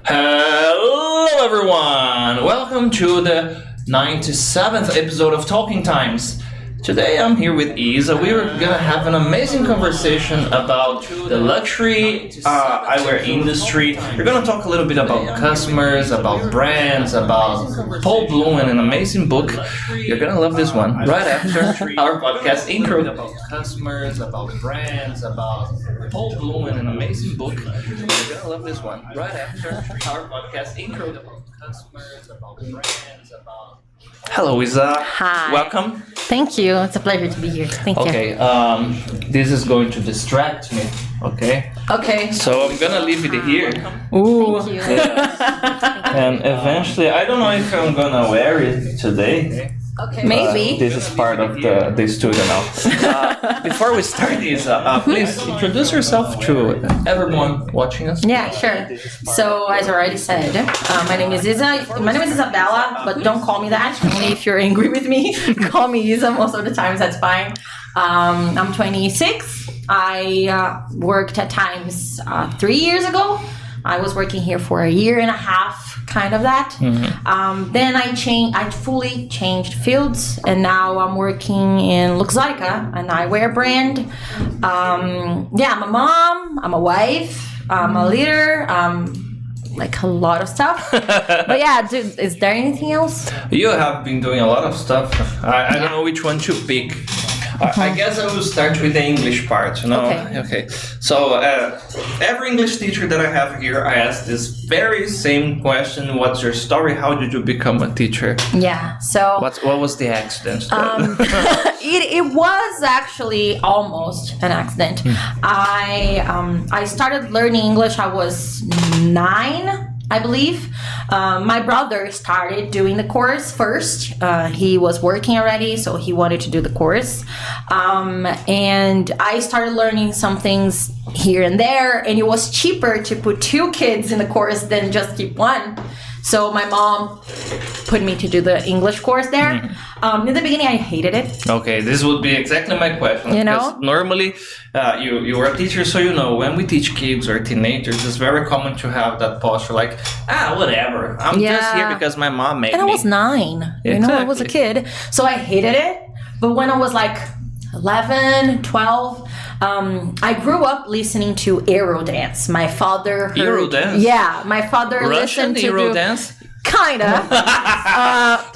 Hello everyone! Welcome to the 97th episode of Talking Times. Today I'm here with Isa. We're gonna have an amazing conversation about the luxury eyewear industry. We're gonna talk a little bit about customers, about brands, about Paul Bloom and an amazing book. You're gonna love this one right after our podcast intro. About customers, about brands, about Paul Bloom and an amazing book. You're gonna love this one right after our podcast intro. About customers, about brands, about... Hello, Isa. Hi. Welcome. Thank you. It's a pleasure to be here. Thank you. Okay, this is going to distract me, okay? Okay. So I'm gonna leave it here. Ooh. Thank you. And eventually, I don't know if I'm gonna wear it today. Okay. Maybe. This is part of the studio now. Before we start, Isa, please introduce yourself to everyone watching us. Yeah, sure. So, as I already said, my name is Isabela, but don't call me that. Only if you're angry with me. Call me Isa most of the times, that's fine. I'm 26. I worked at Times 3 years ago. I was working here for a year and a half, kind of that. Mm-hmm. Then I fully changed fields, and now I'm working in Luxottica, an eyewear brand. I'm a mom, I'm a wife, I'm a leader, like a lot of stuff. But yeah, dude, is there anything else? You have been doing a lot of stuff. I don't know which one to pick. I guess I will start with the English part, you know? Okay. So, every English teacher that I have here, I ask this very same question. What's your story? How did you become a teacher? Yeah, so... What was the accident? It was actually almost an accident. I started learning English, I was 9, I believe. My brother started doing the course first. He was working already, so he wanted to do the course. And I started learning some things here and there, and it was cheaper to put 2 kids in the course than just keep one. So my mom put me to do the English course there. In the beginning, I hated it. Okay, this would be exactly my question. You know? Because normally, you were a teacher, so you know, when we teach kids or teenagers, it's very common to have that posture like, whatever. I'm just here because my mom made me. And I was 9. You know, I was a kid. So I hated it. But when I was like 11, 12... I grew up listening to Eurodance. My father heard... Eurodance? Yeah, my father Russian listened to... Eurodance? Kinda.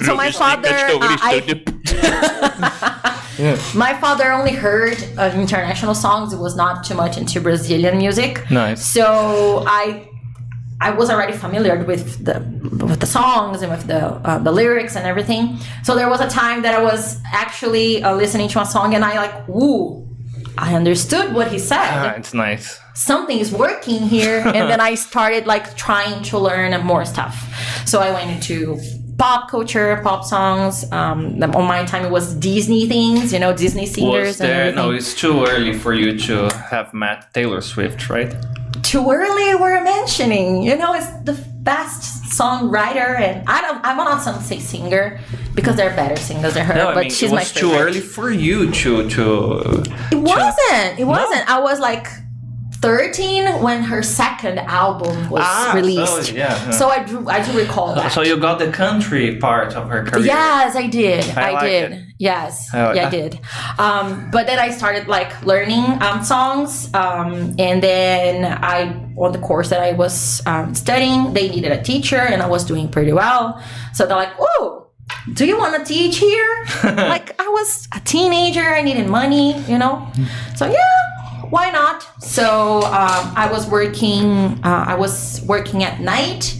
So my father... My father only heard international songs. It was not too much into Brazilian music. Nice. So I was already familiar with the songs and with the lyrics and everything. So there was a time that I was actually listening to a song and I understood what he said. It's nice. Something is working here. And then I started trying to learn more stuff. So I went into pop culture, pop songs. On my time, it was Disney things, Disney singers and everything. No, it's too early for you to have met Taylor Swift, right? Too early we're mentioning, it's the best songwriter, and I'm not some say singer because there are better singers than her, but she's my favorite. It was too early for you to It wasn't. I was like 13 when her second album was released. So I do recall that. So you got the country part of her career. Yes, I did. I did. It. Yes, I did. But then I started learning songs, and then on the course that I was studying, they needed a teacher, and I was doing pretty well. So they're like, "Oh, do you want to teach here?" I was a teenager, I needed money, So yeah, why not? So I was working at night,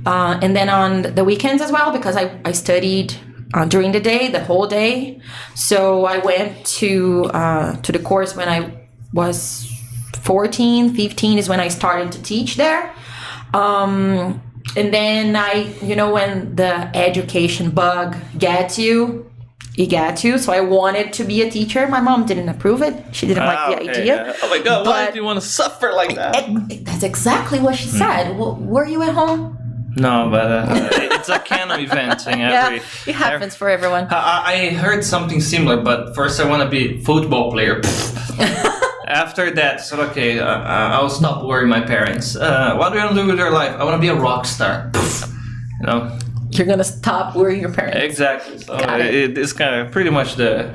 and then on the weekends as well, because I studied during the day, the whole day. So I went to the course when I was 14, 15 is when I started to teach there. And then when the education bug gets you, it gets you. So I wanted to be a teacher. My mom didn't approve it. She didn't like the idea. Yeah. Oh my God, why do you want to suffer like that? That's exactly what she said. Were you at home? No, but it's a canon event. It happens for everyone. I heard something similar, but first I want to be a football player. After that, I said, okay, I'll stop worrying my parents. What do you want to do with your life? I want to be a rock star. You know? You're gonna stop worrying your parents. Exactly. So it's kind of pretty much the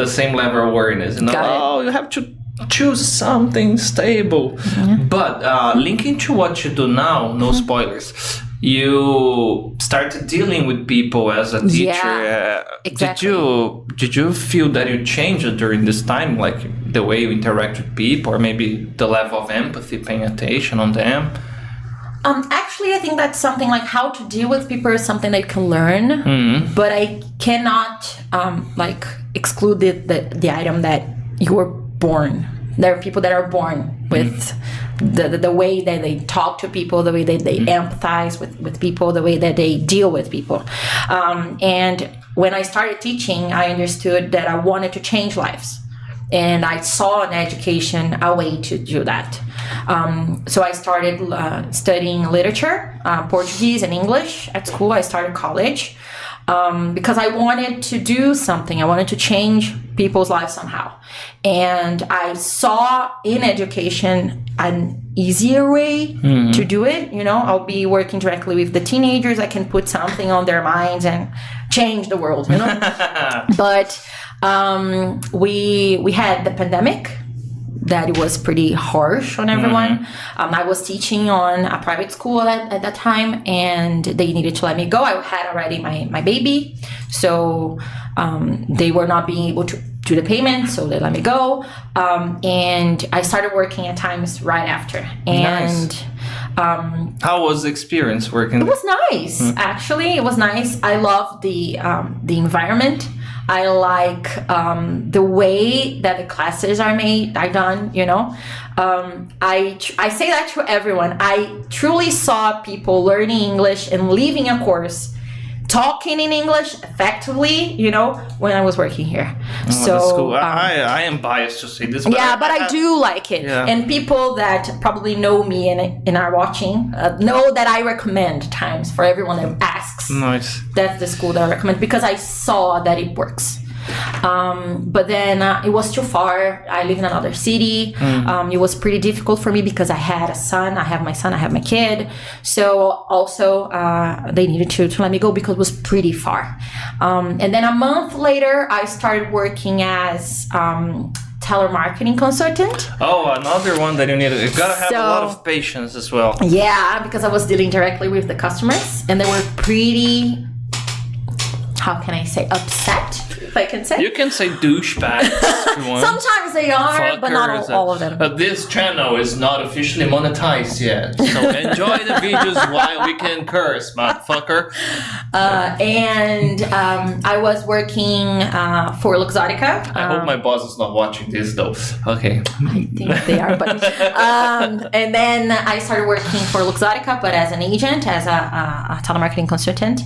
same level of worriness. You know? You have to choose something stable. But linking to what you do now, no spoilers. You started dealing with people as a teacher. Yeah, exactly. Did you feel that you changed during this time, like the way you interact with people, or maybe the level of empathy, paying attention on them? Actually, I think that's something like how to deal with people is something that you can learn, but I cannot like exclude the item that you were born. There are people that are born with the way that they talk to people, the way that they empathize with people, the way that they deal with people. And when I started teaching, I understood that I wanted to change lives. And I saw in education a way to do that. So I started studying literature, Portuguese and English at school. I started college because I wanted to do something. I wanted to change people's lives somehow. And I saw in education an easier way to do it. You know, I'll be working directly with the teenagers. I can put something on their minds and change the world, you know. But we had the pandemic that it was pretty harsh on everyone. I was teaching on a private school at that time, and they needed to let me go. I had already my baby, so they were not being able to do the payment, so they let me go. And I started working at times right after. And nice. How was the experience working? It was nice, actually. It was nice. I love the environment. I like the way that the classes are done, you know. I say that to everyone. I truly saw people learning English and leaving a course talking in English effectively, you know, when I was working here. So that's cool. I am biased to say this, but but I do like it. Yeah. And people that probably know me and are watching know that I recommend times for everyone that asks. Nice. That's the school that I recommend because I saw that it works. But then it was too far. I live in another city. It was pretty difficult for me because I had a son. I have my son. I have my kid. So also they needed to let me go because it was pretty far. And then a month later, I started working as telemarketing consultant. Oh, another one that you need. You gotta have a lot of patience as well. Yeah, because I was dealing directly with the customers, and they were pretty, how can I say, upset, if I can say. You can say douchebags if you want. Sometimes they are, fuckers, but not all of them. But this channel is not officially monetized yet, so enjoy the videos while we can curse, motherfucker. And I was working for Luxottica. I hope my boss is not watching this, though. Okay. I think they are, but and then I started working for Luxottica, but as an agent, as a telemarketing consultant.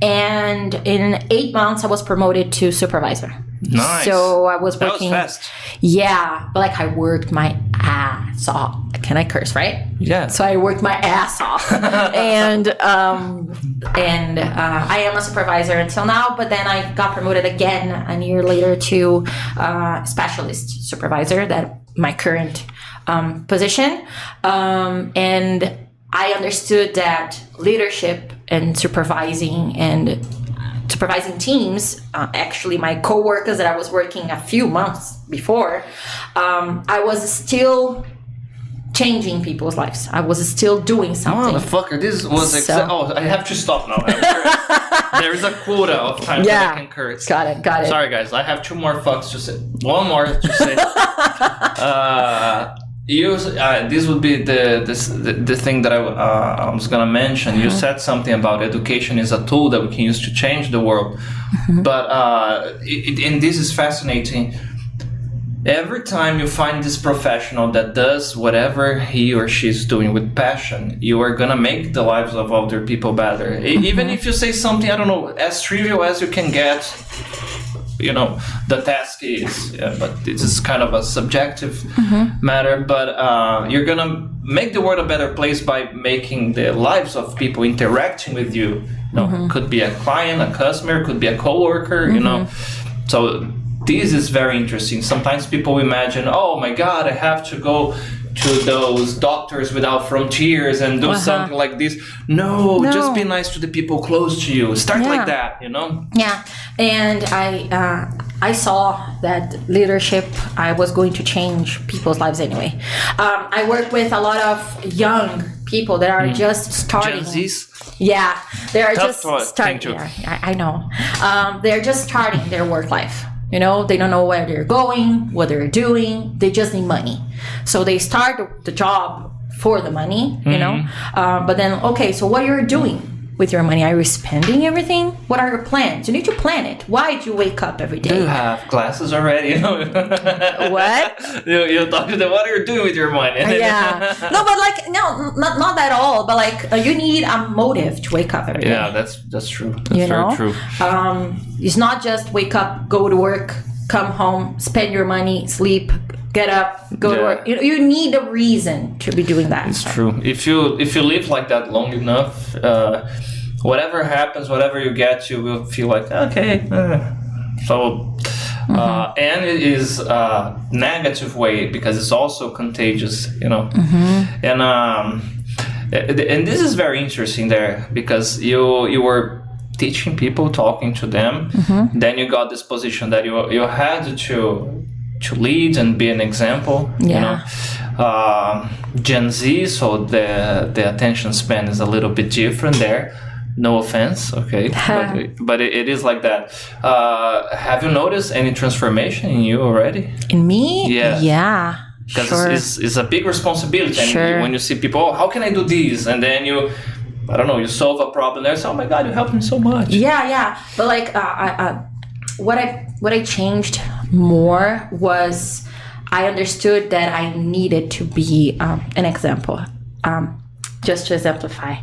And in 8 months, I was promoted to supervisor. Nice. So I was working. That was fast. Yeah, but like I worked my ass off. Can I curse, right? Yeah. So I worked my ass off, and I am a supervisor until now. But then I got promoted again a year later to specialist supervisor. That my current position, and I understood that leadership and supervising teams, actually my co-workers that I was working a few months before, I was still changing people's lives. I was still doing something. Motherfucker, this was I have to stop now. There is a quota of time that I can curse. Got it. Sorry guys, I have 2 more fucks to say. One more to say. This would be the thing that I was gonna mention. You said something about education is a tool that we can use to change the world, but and this is fascinating. Every time you find this professional that does whatever he or she's doing with passion, you are gonna make the lives of other people better. Even if you say something, I don't know, as trivial as you can get. You know, the task is, but this is kind of a subjective matter, but you're gonna make the world a better place by making the lives of people interacting with you. You know, could be a client, a customer, could be a coworker, you know. So this is very interesting. Sometimes people imagine, oh my God, I have to go to those doctors without frontiers and do something like this. No, just be nice to the people close to you. Start like that, you know? Yeah, and I saw that leadership, I was going to change people's lives anyway. I work with a lot of young people that are just starting. Gen Zs? Yeah, they are Tough just starting. Yeah, I know. They're just starting their work life. You know, they don't know where they're going, what they're doing. They just need money. So they start the job for the money, you know. But then, okay, so what you're doing with your money? Are you spending everything? What are your plans? You need to plan it. Why do you wake up every day? Do you have classes already? You know? What? You talk to them, what are you doing with your money? Yeah. No, but like, no, not at all. But like, you need a motive to wake up every day. Yeah, that's true. That's you know? very true. It's not just wake up, go to work, come home, spend your money, sleep, get up, go to work. You need a reason to be doing that. It's true. If you live like that long enough, whatever happens, whatever you get, you will feel like, okay. And it is a negative way because it's also contagious, you know. And this is very interesting there because you were teaching people, talking to them. Then you got this position that you had to lead and be an example. You know, Gen Z, so the attention span is a little bit different there. No offense, okay, but it is like that. Have you noticed any transformation in you already? In me? Yeah. Because it's a big responsibility. And when you see people, oh, how can I do this? And then you solve a problem there. So, oh my God, you helped me so much. Yeah. But like, what I changed more was I understood that I needed to be an example. Just to exemplify,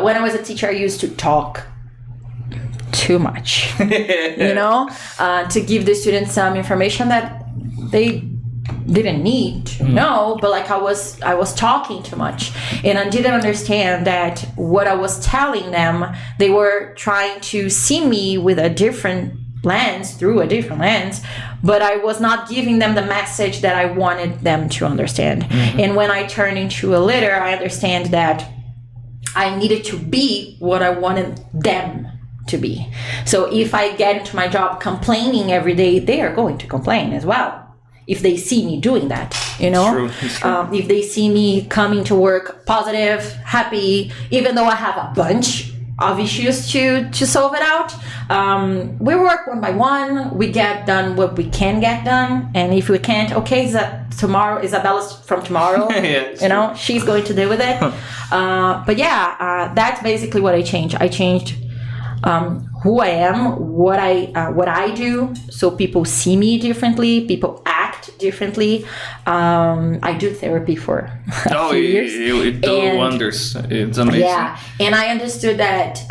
when I was a teacher, I used to talk too much, you know, to give the students some information that they didn't need to know, but like I was talking too much, and I didn't understand that what I was telling them, they were trying to see me with a different lens, through a different lens, but I was not giving them the message that I wanted them to understand. And when I turned into a leader, I understand that I needed to be what I wanted them to be. So if I get into my job complaining every day, they are going to complain as well. If they see me doing that, you know, it's true. If they see me coming to work positive, happy, even though I have a bunch of issues to solve it out, we work one by one. We get done what we can get done, and if we can't, okay, tomorrow Isabela's from tomorrow. You know, she's going to deal with it. But yeah, that's basically what I changed. I changed who I am, what I do, so people see me differently, people act differently. I do therapy for a few years. It does wonders. It's amazing. Yeah, and I understood that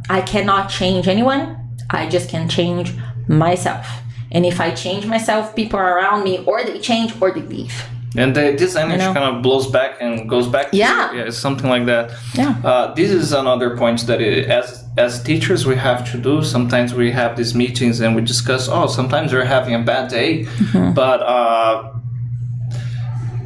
I cannot change anyone. I just can change myself. And if I change myself, people around me, or they change or they leave. And this energy kind of blows back and goes back to you. It's something like that. This is another point that as teachers we have to do. Sometimes we have these meetings and we discuss, sometimes we're having a bad day, but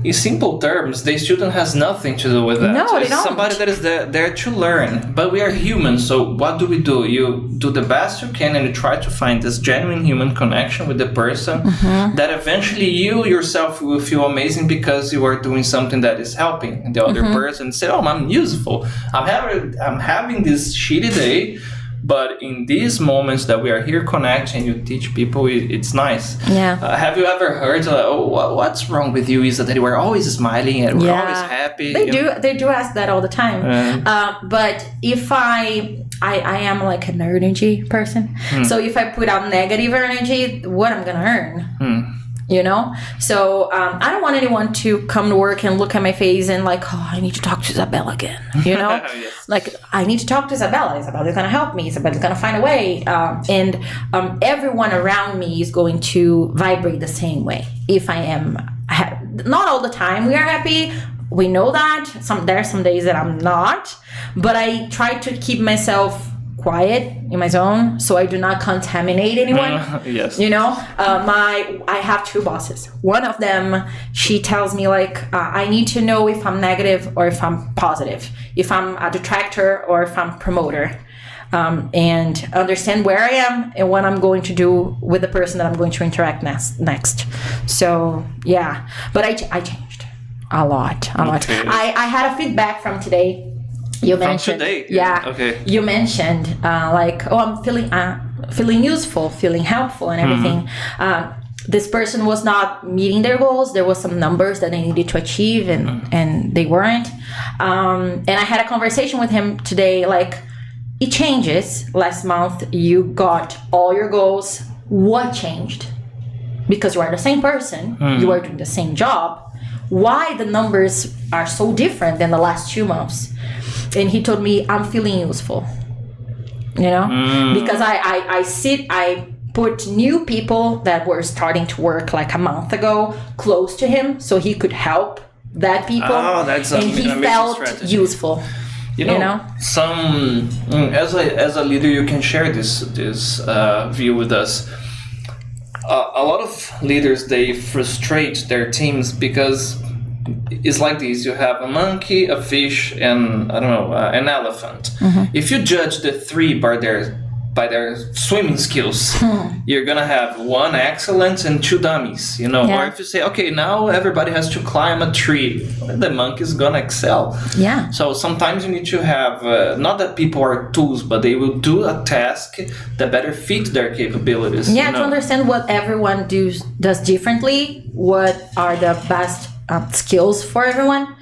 in simple terms, the student has nothing to do with that. No, they it's don't. somebody that is there to learn. But we are humans, so what do? You do the best you can and you try to find this genuine human connection with the person that eventually you yourself will feel amazing because you are doing something that is helping the other person. Say, I'm useful. I'm having this shitty day, but in these moments that we are here connecting, you teach people, it's nice. Have you ever heard, what's wrong with you? Is that they were always smiling and we're always happy? They do ask that all the time. But if I am like an energy person, so if I put out negative energy, what I'm gonna earn? You know, so I don't want anyone to come to work and look at my face and like, I need to talk to Isabela again. You know, like I need to talk to Isabela. Isabela's gonna help me. Isabela's gonna find a way. And everyone around me is going to vibrate the same way. If I am, not all the time we are happy. We know that there are some days that I'm not, but I try to keep myself quiet in my zone, so I do not contaminate anyone. Yes. You know, I have two bosses. One of them, she tells me like, I need to know if I'm negative or if I'm positive, if I'm a detractor or if I'm promoter. And understand where I am and what I'm going to do with the person that I'm going to interact next. So yeah, but I changed a lot. Okay. I had a feedback from today. You mentioned today? Yeah. Okay. You mentioned like, oh, I'm feeling useful, feeling helpful, and everything. This person was not meeting their goals. There was some numbers that they needed to achieve, and they weren't. And I had a conversation with him today, like. It changes. Last month, you got all your goals. What changed? Because you are the same person. You are doing the same job. Why the numbers are so different than the last 2 months? And he told me, I'm feeling useful. You know? Because I put new people that were starting to work like a month ago close to him so he could help that people. Oh, that's and he felt strategy. Useful. You know? Some as a leader, you can share this view with us. A lot of leaders, they frustrate their teams because it's like this: you have a monkey, a fish, and I don't know, an elephant. If you judge the three by their swimming skills, you're gonna have one excellent and two dummies, you know. Yeah. Or if you say, okay, now everybody has to climb a tree, the monkey's gonna excel. Yeah. So sometimes you need to have not that people are tools, but they will do a task that better fit their capabilities. Yeah, you know? to understand what everyone does differently, what are the best skills for everyone.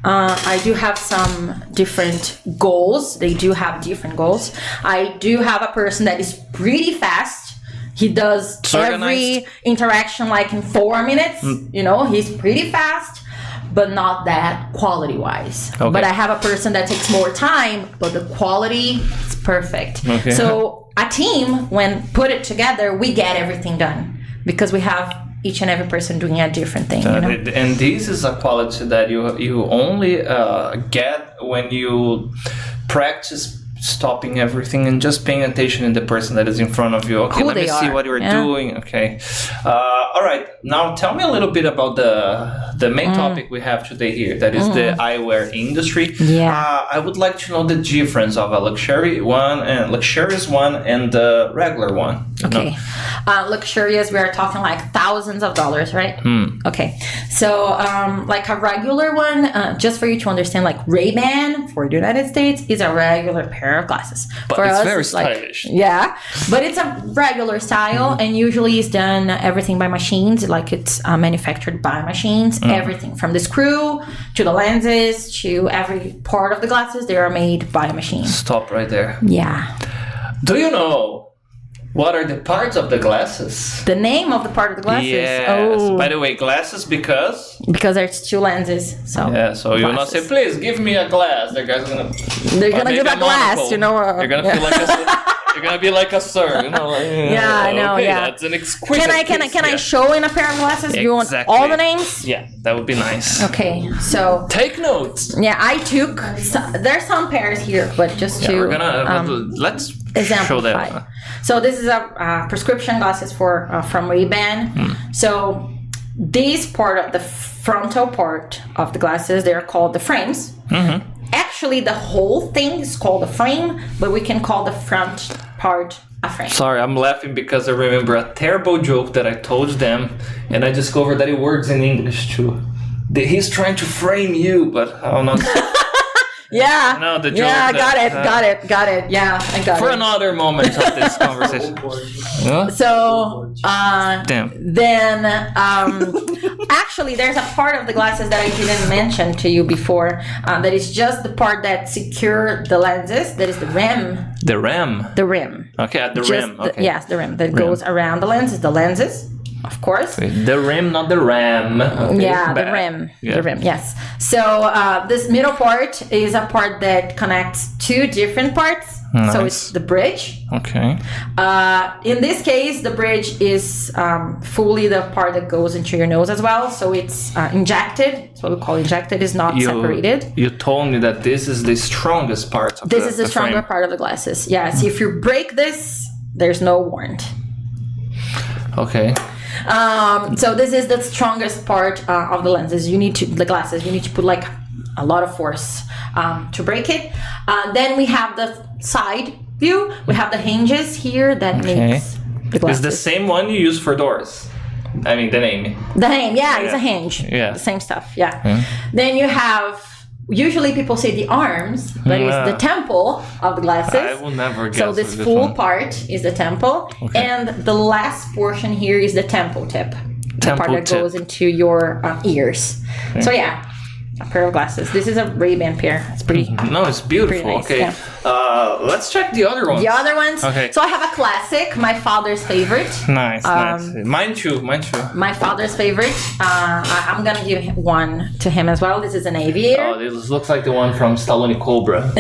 I do have some different goals. They do have different goals. I do have a person that is pretty fast. He does every interaction like in 4 minutes. You know, he's pretty fast, but not that quality-wise. Okay. But I have a person that takes more time, but the quality is perfect. Okay. So a team, when put it together, we get everything done because we have each and every person doing a different thing. You know? And this is a quality that you only get when you practice stopping everything and just paying attention in the person that is in front of you. Okay, Who let me see what you're doing. Okay. All right. Now tell me a little bit about the main topic we have today here. That is the eyewear industry. Yeah. I would like to know the difference of a luxurious one and the regular one. Okay. Luxurious, we are talking like thousands of dollars, right? Okay. So like a regular one, just for you to understand, like Ray-Ban for the United States is a regular pair of glasses. But for it's us, very it's like, stylish. yeah, but it's a regular style, and usually it's done everything by machines, like it's manufactured by machines. Everything from the screw to the lenses to every part of the glasses, they are made by a machine. Stop right there. Yeah. Do you know what are the parts of the glasses? The name of the part of the glasses? Yes. Oh. By the way, glasses because there's two lenses. So so you will not say, please give me a glass. They're gonna give a glass, monocle. you know. They're gonna feel like you're gonna be like a sir, you know. Like, yeah, I know. Okay, yeah, that's an exquisite. Can I show in a pair of glasses? You want all the names? Yeah, that would be nice. Okay, so take notes. Yeah, I took. There's some pairs here, but just to we're gonna let's show them. So this is a prescription glasses from Ray-Ban. So this part of the frontal part of the glasses, they're called the frames. Actually, the whole thing is called a frame, but we can call the front part a frame. Sorry, I'm laughing because I remember a terrible joke that I told them, and I discovered that it works in English too. He's trying to frame you, but I don't know. Yeah. No, the joke. Yeah, got it. Yeah, I got it. For another moment of this conversation. So, damn. Then, actually, there's a part of the glasses that I didn't mention to you before. That is just the part that secure the lenses. That is the rim. The rim. The rim. Okay, at the rim. Okay. Yes, the rim that goes around the lenses. The lenses. of course. The rim, not the ram. Okay, Yeah, the bad. rim. Yeah. The rim, yes. So this middle part is a part that connects two different parts. Nice. So it's the bridge. Okay. In this case, the bridge is fully the part that goes into your nose as well. So it's injected. It's what we call injected. It's not separated. You told me that this is the strongest part of This is the stronger frame. part of the glasses. Yes. If you break this, there's no warrant. Okay. So this is the strongest part of the lenses. The glasses. You need to put like a lot of force to break it. Then we have the side view. We have the hinges here that makes the It's glasses. the same one you use for doors. I mean, the name. The hinge, it's a hinge. Yeah. The same stuff, yeah. Then you have, usually people say the arms, but it's the temple of the glasses. I will never guess. So this with full one. part is the temple, and the last portion here is the temple tip. The part that goes into your ears. Okay. So yeah, a pair of glasses. This is a Ray-Ban pair. It's pretty. No, it's beautiful. Nice, Okay, yeah. Let's check the other ones. The other ones. Okay. So I have a classic, my father's favorite. Nice, nice. Mine too. My father's favorite. I'm gonna give one to him as well. This is an aviator. Oh, this looks like the one from Stallone Cobra.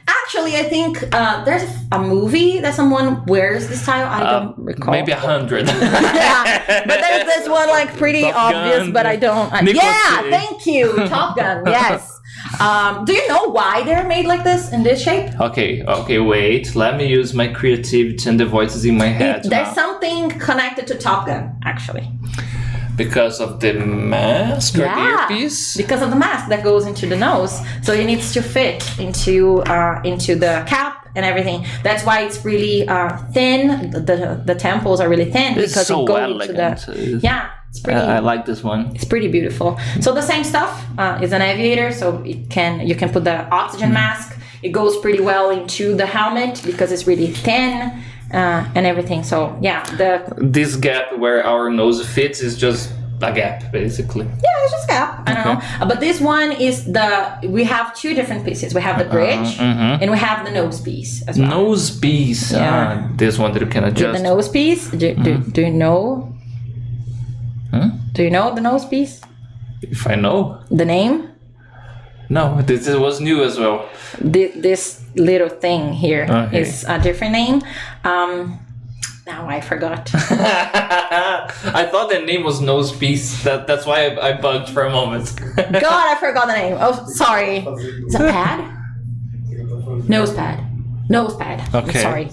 Actually, I think there's a movie that someone wears this style. I don't recall. Maybe 100. Yeah, but there's this one like pretty Top obvious, Gun, but I don't. Cage. Thank you, Top Gun. Yes. Do you know why they're made like this in this shape? Okay, wait. Let me use my creativity and the voices in my head There's now. something connected to Top Gun, actually. Because of the mask or the earpiece? Because of the mask that goes into the nose, so it needs to fit into the cap and everything. That's why it's really thin. The temples are really thin It's because so it goes elegant. into the It's pretty. I like this one. It's pretty beautiful. So the same stuff is an aviator. So you can put the oxygen mask. It goes pretty well into the helmet because it's really thin. And everything. So yeah, this gap where our nose fits is just a gap, basically. Yeah, it's just gap. I don't know. But this one is we have two different pieces. We have the bridge and we have the nose piece as well. Nose piece. Yeah. This one that you can adjust. The nose piece. Do you know? Do you know the nose piece? If I know. The name? No, this was new as well. This little thing here is a different name. Now I forgot. I thought the name was nose piece. That's why I bugged for a moment. God, I forgot the name. Oh, sorry. Is it pad? Nose pad. Nose pad. Okay. Sorry.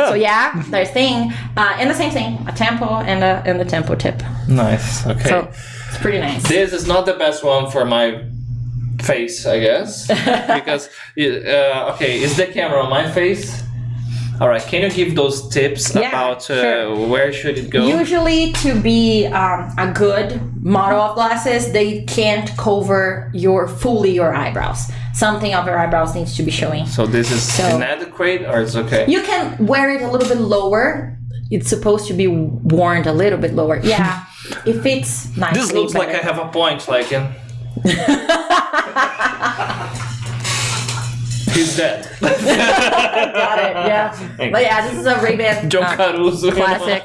So yeah, there's thing, and the same thing, a tempo and the tempo tip. Nice. Okay. So it's pretty nice. This is not the best one for my face, I guess, because is the camera on my face? All right, can you give those tips about where should it go? Usually, to be a good model of glasses, they can't cover fully your eyebrows. Something of your eyebrows needs to be showing. So this is inadequate, or it's okay? You can wear it a little bit lower. It's supposed to be worn a little bit lower. Yeah, it fits nicely. This looks like I have a point, like in. He's dead. Got it. Yeah. But yeah, this is a Ray-Ban John Caruso classic.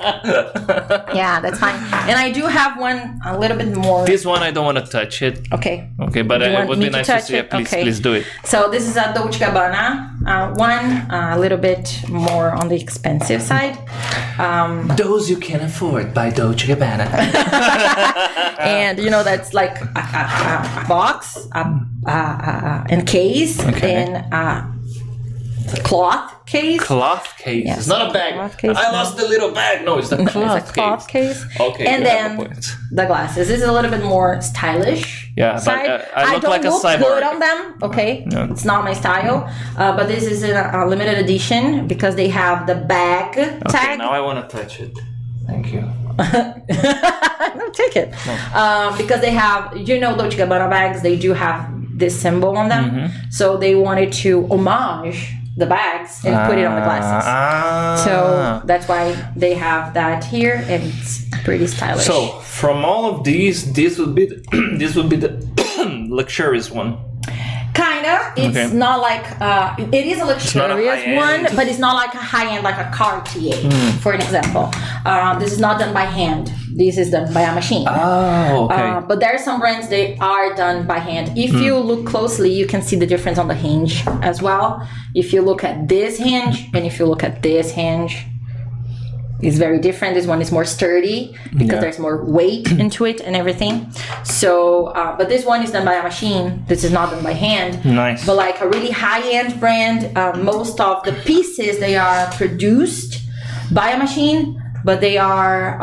Yeah, that's fine. And I do have one a little bit more. This one I don't want to touch it. Okay. Okay, but it would be nice to see it. Please do it. So this is a Dolce & Gabbana one, a little bit more on the expensive side. Those you can afford by Dolce & Gabbana. And that's like a box, and case, and cloth case. Cloth case. Yes. It's not a bag. I lost the little bag. No, it's the cloth It's a cloth case. Okay. And then the glasses. This is a little bit more stylish. Yeah, side. but I look don't like a look cyborg. good on them. Okay, it's not my style. But this is a limited edition because they have the bag tag. Okay, now I want to touch it. Thank you. No, take it. No. Because they have, Dolce & Gabbana bags, they do have this symbol on them. So they wanted to homage the bags and put it on the glasses. So that's why they have that here, and it's pretty stylish. So from all of these, this would be the luxurious one. Kinda. It's not like it is a luxurious one, but it's not like a high end, like a Cartier, for an example. This is not done by hand. This is done by a machine. Oh, okay. But there are some brands they are done by hand. If you look closely, you can see the difference on the hinge as well. If you look at this hinge and if you look at this hinge, it's very different. This one is more sturdy because there's more weight into it and everything. So, but this one is done by a machine. This is not done by hand. Nice. But like a really high-end brand, most of the pieces, they are produced by a machine, but they are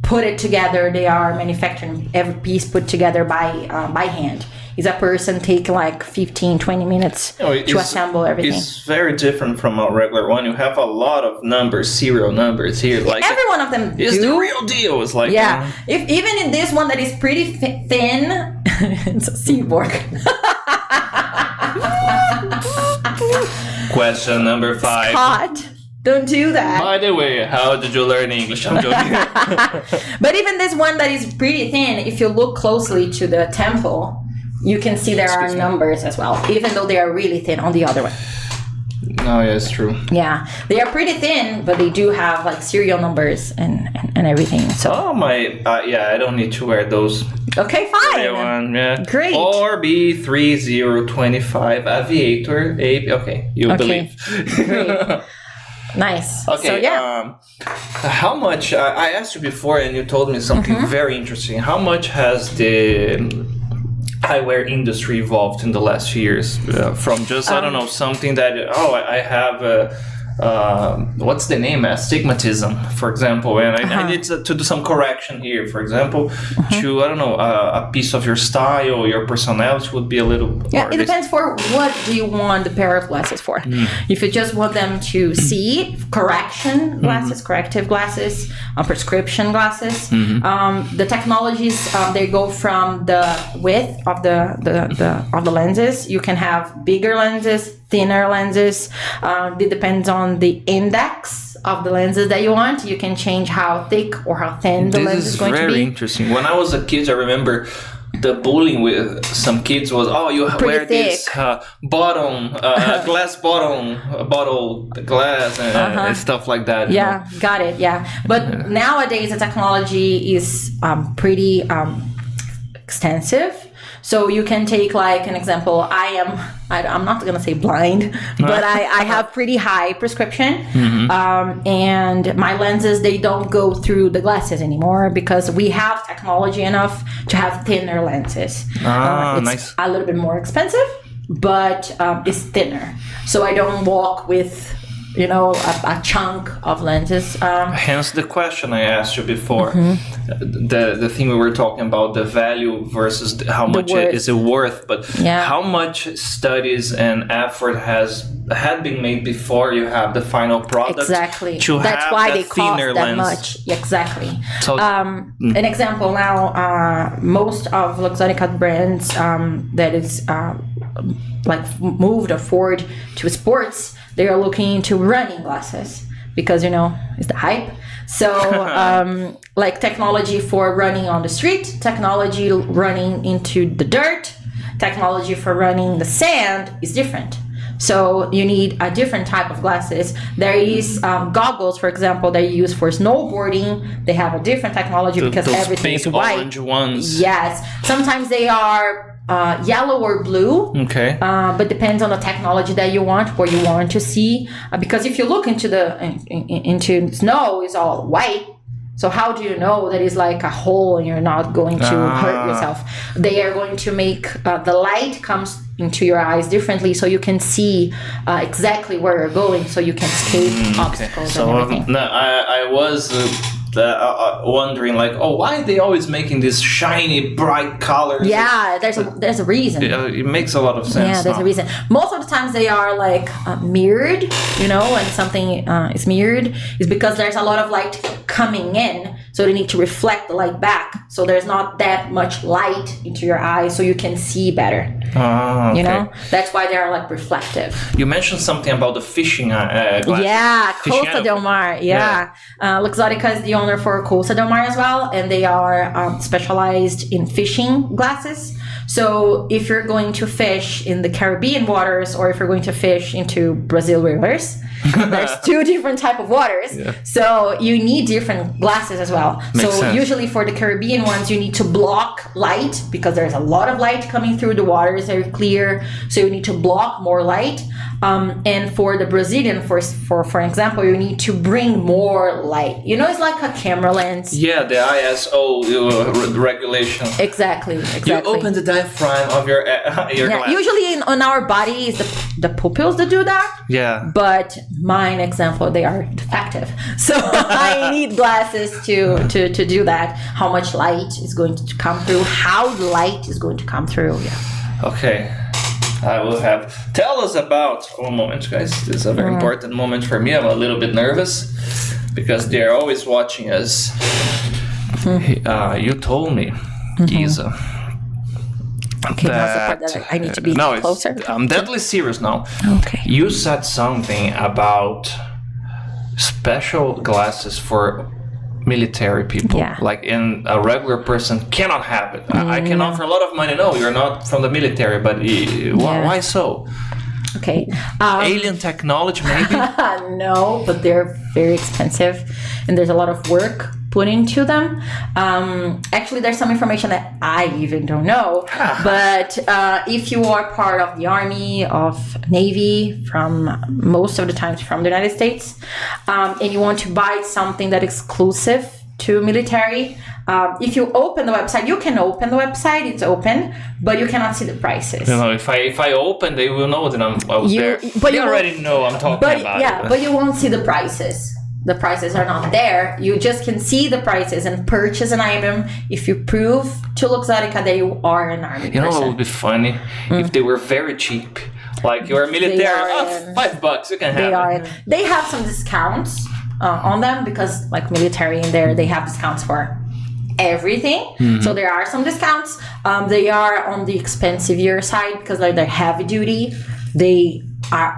put it together. They are manufactured, every piece put together by hand. Is a person take like 15, 20 minutes to assemble everything. It's very different from a regular one. You have a lot of numbers, serial numbers here. Like every one of them is the real deal. It's like if even in this one that is pretty thin, it's a cyborg. Question number 5. Scott, don't do that. By the way, how did you learn English? I'm joking. But even this one that is pretty thin, if you look closely to the temple, you can see there are numbers as well, even though they are really thin on the other one. Oh, yeah, it's true. Yeah, they are pretty thin, but they do have like serial numbers and everything. So. Oh my, I don't need to wear those. Okay, fine. One, yeah. Great. Or B3025 Aviator. Okay, you believe. Great. Nice. Okay. So, how much? I asked you before, and you told me something very interesting. How much has the eyewear industry evolved in the last few years from just I don't know, something that I have what's the name, astigmatism, for example, and I need to do some correction here, for example, to I don't know, a piece of your style, your personality would be a little it depends for what do you want the pair of glasses for. If you just want them to see, correction glasses, corrective glasses, prescription glasses, the technologies they go from the width of the lenses. You can have bigger lenses, thinner lenses. It depends on the index of the lenses that you want. You can change how thick or how thin the lens is going to be. This is very interesting. When I was a kid, I remember the bullying with some kids was, you wear this bottom, glass bottom, bottle glass and stuff like that. Yeah, got it. Yeah. But nowadays the technology is pretty extensive. So you can take like an example. I'm not going to say blind, but I have pretty high prescription. And my lenses, they don't go through the glasses anymore because we have technology enough to have thinner lenses. It's nice. a little bit more expensive, but it's thinner. So I don't walk with a chunk of lenses. Hence the question I asked you before. The thing we were talking about, the value versus how much is it worth, but how much studies and effort had been made before you have the final product. Exactly. That's why they cost that much. Exactly. So, an example now, most of Luxottica brands that is like moved or forward to sports, they are looking into running glasses because, it's the hype. So, like technology for running on the street, technology running into the dirt, technology for running the sand is different. So you need a different type of glasses. There is goggles, for example, that you use for snowboarding. They have a different technology because everything is white. Orange ones. Yes. Sometimes they are yellow or blue. Okay. But depends on the technology that you want, what you want to see. Because if you look into into snow, it's all white. So how do you know that it's like a hole and you're not going to hurt yourself? They are going to make the light comes into your eyes differently, so you can see exactly where you're going, so you can escape obstacles and everything. I was wondering, like, why are they always making these shiny, bright colors? Yeah, there's a reason. It makes a lot of sense. Yeah, there's a reason. Most of the times they are like mirrored, when something is mirrored, is because there's a lot of light coming in, so they need to reflect the light back. So there's not that much light into your eyes, so you can see better. Okay. That's why they are like reflective. You mentioned something about the fishing glasses. Yeah, Costa del Mar. Yeah. Luxottica is the owner for Costa del Mar as well, and they are specialized in fishing glasses. So if you're going to fish in the Caribbean waters, or if you're going to fish into Brazil rivers, there's two different type of waters. Yeah. So you need different glasses as well. Makes so sense. usually for the Caribbean ones, you need to block light because there's a lot of light coming through. The water is very clear, so you need to block more light. And for the Brazilian, for example, you need to bring more light. You know, it's like a camera lens. Yeah, the ISO regulation. Exactly. You open the diaphragm of your glass. Usually on our body is the pupils that do that. Yeah. But mine example, they are defective. So I need glasses to do that. How much light is going to come through, how light is going to come through. Yeah. Okay. I will have. Tell us about. Oh, moment, guys. This is a very important moment for me. I'm a little bit nervous because they're always watching us. You told me, Isa. Okay, that's the part that I need to be closer. I'm deadly serious now. Okay. You said something about special glasses for military people. Yeah. Like a regular person cannot have it. I can offer a lot of money. No, you're not from the military, but why so? Okay. Alien technology, maybe? No, but they're very expensive, and there's a lot of work put into them. Actually, there's some information that I even don't know. But if you are part of the Army, of Navy, from most of the times from the United States, and you want to buy something that is exclusive to military, if you open the website, you can open the website, it's open, but you cannot see the prices. You know, if I open, they will know that I was there. But they already know I'm talking about it. But you won't see the prices. The prices are not there. You just can see the prices and purchase an item if you prove to Luxottica that you are an army You know person. what would be funny? If they were very cheap. Like you're a military, $5, you can have it. They have some discounts on them because like military in there, they have discounts for everything. So there are some discounts. They are on the expensive side because like they're heavy duty. They are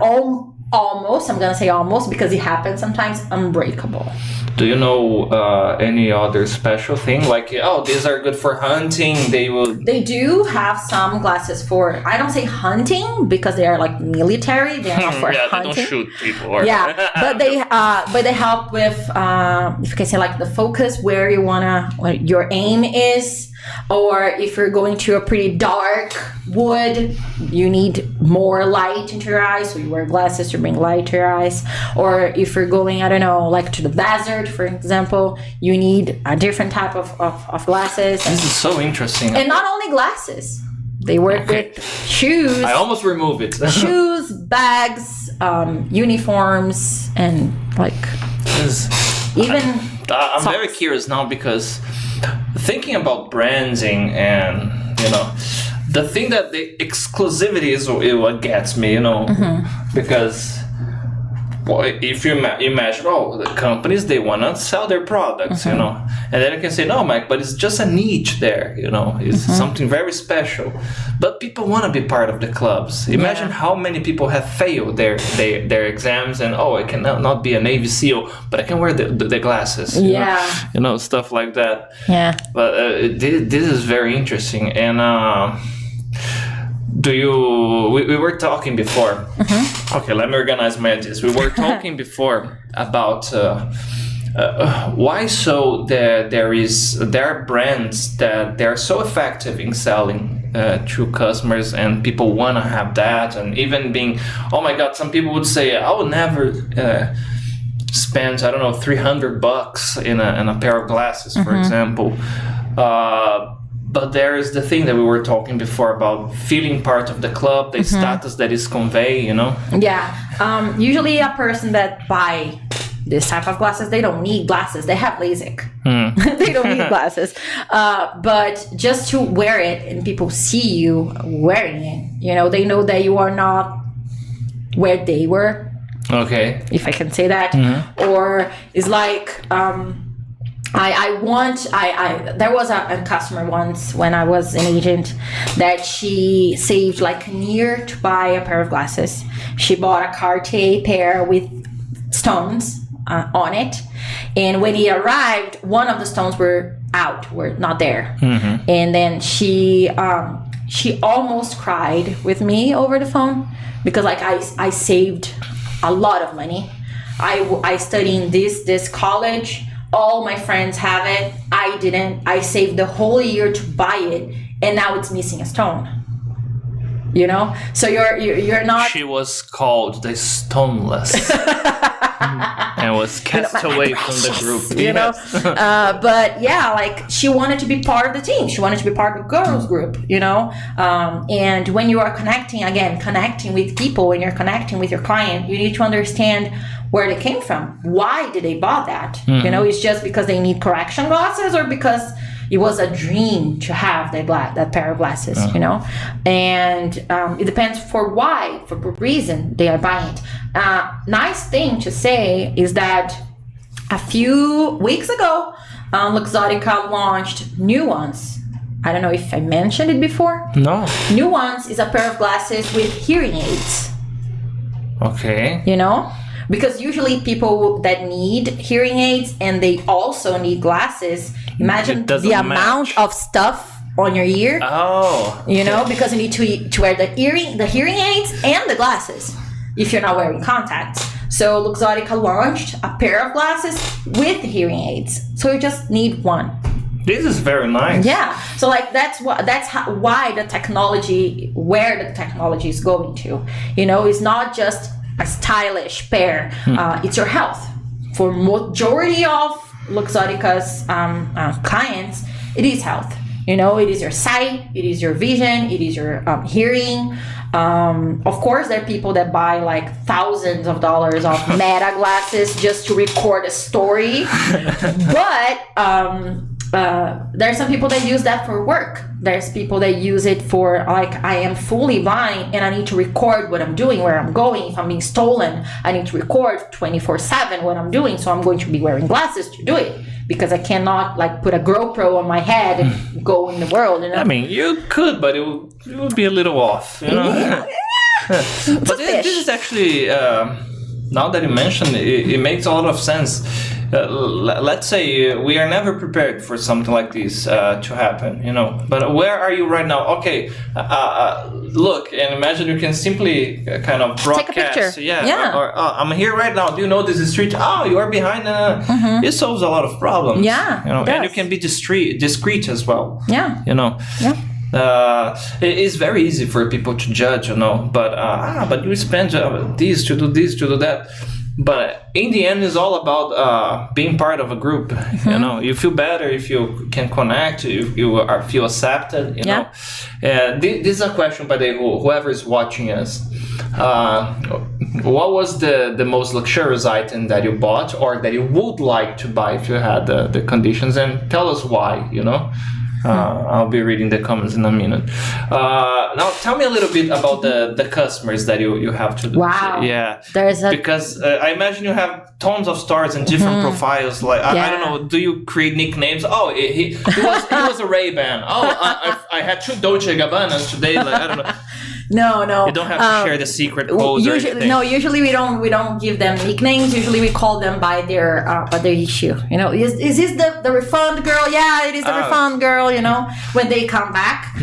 almost, I'm gonna say almost because it happens sometimes, unbreakable. Do you know any other special thing? Like, these are good for hunting. They do have some glasses for, I don't say hunting because they are like military. They are not for hunting. They don't shoot people. But they help with, if you can say like the focus, where your aim is. Or if you're going to a pretty dark wood, you need more light into your eyes, so you wear glasses to bring light to your eyes. Or if you're going, I don't know, like to the desert, for example, you need a different type of glasses. This is so interesting. And not only glasses. They work with shoes. I almost remove it. Shoes, bags, uniforms, and like I'm very curious now because thinking about branding and the thing that the exclusivity is what gets me, because if you imagine, the companies, they want to sell their products, and then you can say, no, Mike, but it's just a niche there, it's something very special. But people want to be part of the clubs. Imagine how many people have failed their exams and, I can not be a Navy SEAL, but I can wear the glasses. Stuff like that. Yeah. But this is very interesting. And we were talking before. Okay, let me organize my ideas. We were talking before about why so there are brands that they're so effective in selling to customers, and people want to have that, and even being, oh my god, some people would say, I would never spend, I don't know, $300 in a pair of glasses, for example. But there is the thing that we were talking before about feeling part of the club, the status that is conveyed, Yeah. Usually a person that buy this type of glasses, they don't need glasses. They have LASIK. They don't need glasses. But just to wear it and people see you wearing it, they know that you are not where they were. Okay. If I can say that. Or it's like... there was a customer once when I was an agent that she saved like a year to buy a pair of glasses. She bought a Cartier pair with stones on it, and when he arrived, one of the stones were not there. And then she she almost cried with me over the phone because like I saved a lot of money. I studied in this college. All my friends have it. I didn't. I saved the whole year to buy it, and now it's missing a stone. You know, so you're not. She was called the Stoneless, and was cast away from the group. You know, but yeah, like she wanted to be part of the team. She wanted to be part of the girls group. You know, and when you are connecting with people, when you're connecting with your client, you need to understand where they came from. Why did they buy that? Mm-hmm. You know, it's just because they need correction glasses, or because it was a dream to have that pair of glasses, you know? And it depends for what reason they are buying it. Nice thing to say is that a few weeks ago, Luxottica launched new ones. I don't know if I mentioned it before. No. New ones is a pair of glasses with hearing aids. Okay. You know? Because usually people that need hearing aids and they also need glasses, imagine the amount of stuff on your ear. Oh. You know, because you need to wear the hearing aids and the glasses if you're not wearing contacts. So Luxottica launched a pair of glasses with hearing aids. So you just need one. This is very nice. Yeah. So like why the technology, where the technology is going to. You know, it's not just a stylish pair. It's your health. For majority of Luxottica's clients, it is health. You know, it is your sight, it is your vision, it is your hearing. Of course, there are people that buy like thousands of dollars of Meta glasses just to record a story. But there are some people that use that for work. There's people that use it for like, I am fully blind and I need to record what I'm doing, where I'm going. If I'm being stolen, I need to record 24/7 what I'm doing. So I'm going to be wearing glasses to do it because I cannot like put a GoPro on my head and go in the world. You know? I mean, you could, but it would be a little off. You know? But this is actually, now that you mention it, it makes a lot of sense. Let's say we are never prepared for something like this to happen, you know. But where are you right now? Okay, look, and imagine you can simply kind of broadcast. Take a picture. Yeah. Or I'm here right now. Do you know this is street? Oh, you are behind. It solves a lot of problems. Yeah. You know, and you can be discreet as well. Yeah. You know. Yeah. It is very easy for people to judge, you know. But you spend this to do that. But in the end, it's all about being part of a group. Mm-hmm. You know, you feel better if you can connect. You feel accepted. You know. This is a question by whoever is watching us. What was the most luxurious item that you bought, or that you would like to buy if you had the conditions? And tell us why. You know. I'll be reading the comments in a minute. Now, tell me a little bit about the customers that you have to do. Wow. Yeah. Because I imagine you have tons of stores and different profiles. Like I don't know. Do you create nicknames? Oh, he was a Ray-Ban. Oh, I had 2 Dolce & Gabbanas today. Like I don't know. No. You don't have to share the secret codes or anything. No, usually we don't give them nicknames. Usually we call them by their issue. You know, is this the refund girl? Yeah, it is the refund girl. You know, when they come back,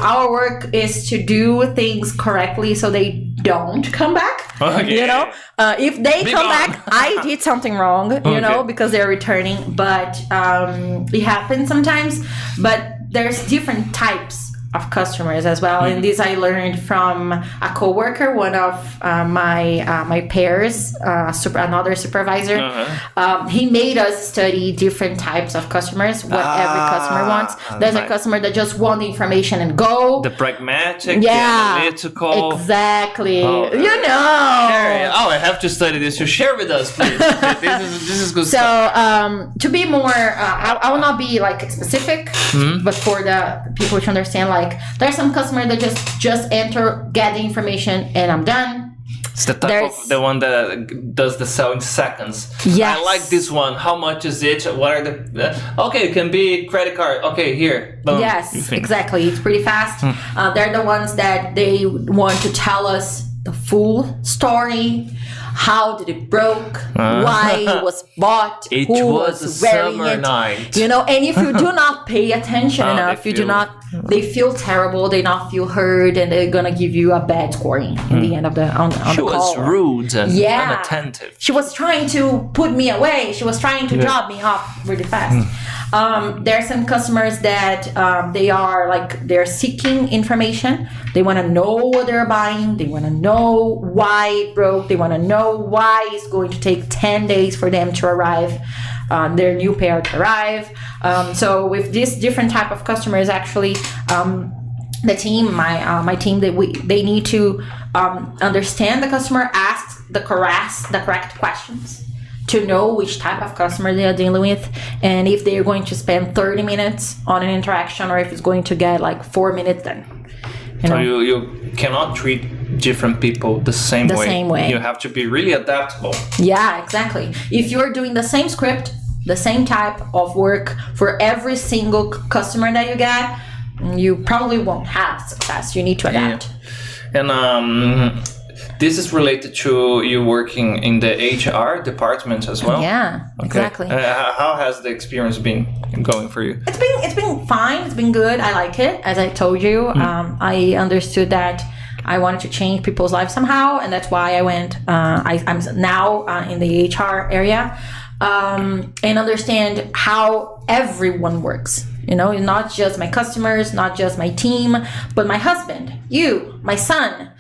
our work is to do things correctly so they don't come back. Okay. You know, if they come back, I did something wrong. You know, because they're returning. But it happens sometimes. But there's different types of customers as well, and this I learned from a coworker, one of my peers, another supervisor. He made us study different types of customers, what every customer wants. There's a customer that just want the information and go. The pragmatic, the analytical. Exactly. Oh, you know. I have to study this. You share with us, please. this is good stuff. So to be more, I will not be like specific, but for the people to understand, like there's some customer that just enter, get the information, and I'm done. It's the type of the one that does the sell in seconds. Yes. I like this one. How much is it? What are the... Okay, it can be credit card. Okay, here. Boom. Yes, exactly. It's pretty fast. They're the ones that they want to tell us the full story, how did it broke, why it was bought, who was wearing summer it. night. And if you do not pay attention enough, they feel terrible, they not feel heard, and they're gonna give you a bad scoring in the end of the on the call. She was rude and unattentive. She was trying to put me away. She was trying to drop me off really fast. There are some customers that they're seeking information. They want to know what they're buying. They want to know why it broke. They want to know why it's going to take 10 days for them to arrive, their new pair to arrive. So with this different type of customers, actually, the team, my team, they need to understand the customer, ask the correct questions, to know which type of customer they are dealing with, and if they're going to spend 30 minutes on an interaction or if it's going to get like 4 minutes then. So you cannot treat different people the same way. You have to be really adaptable. Yeah, exactly. If you're doing the same script, the same type of work for every single customer that you get, you probably won't have success. You need to adapt. Yeah. And this is related to you working in the HR department as well? Yeah, exactly. How has the experience been going for you? It's been fine. It's been good. I like it. As I told you, I understood that I wanted to change people's lives somehow, and that's why I went. I'm now in the HR area, and understand how everyone works. Not just my customers, not just my team, but my husband, you, my son.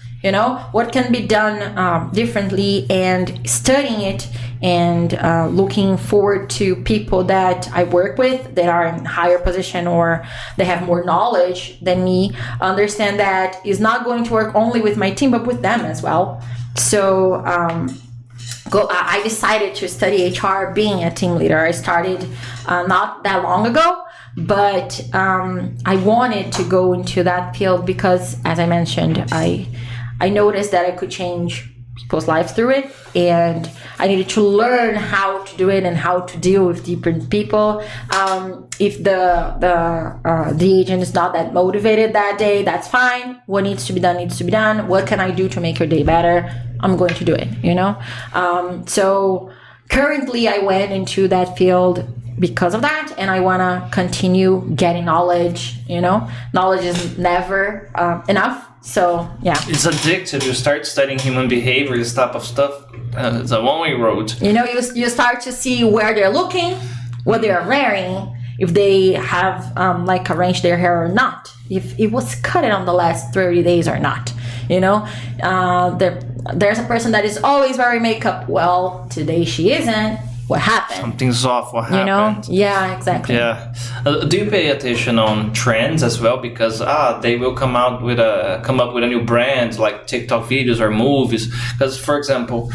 What can be done differently, and studying it and looking forward to people that I work with that are in higher position or they have more knowledge than me, understand that it's not going to work only with my team, but with them as well. So I decided to study HR being a team leader. I started not that long ago. But I wanted to go into that field because, as I mentioned, I noticed that I could change people's lives through it, and I needed to learn how to do it and how to deal with different people. If the agent is not that motivated that day, that's fine. What needs to be done needs to be done. What can I do to make your day better? I'm going to do it. So currently, I went into that field because of that, and I want to continue getting knowledge. Knowledge is never enough. So yeah, it's addictive. You start studying human behavior, this type of stuff. It's a one-way road. You start to see where they're looking, what they are wearing, if they have arranged their hair or not, if it was cut on the last 30 days or not. There's a person that is always wearing makeup. Well, today she isn't. What happened? Something's off. What happened? Yeah, exactly. Yeah. Do you pay attention on trends as well? Because they will come up with a new brand like TikTok videos or movies. Because, for example,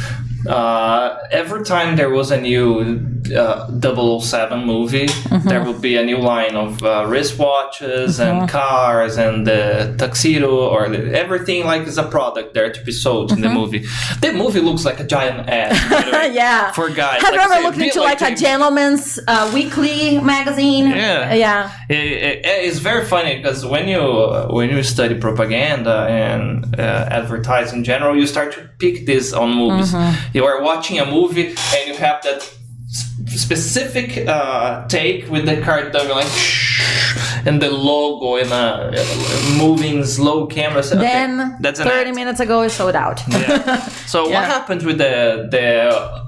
every time there was a new 007 movie, there would be a new line of wristwatches and cars and the tuxedo or everything is a product there to be sold in the movie. The movie looks like a giant ad. Yeah. For guys. Have you ever looked into a gentleman's weekly magazine? Yeah. It's very funny because when you study propaganda and advertise in general, you start to pick this on movies. You are watching a movie and you have that specific take with the cartoon and the logo in a moving slow camera. So, then that's 30 minutes ago it sold out. Yeah. So what happened with the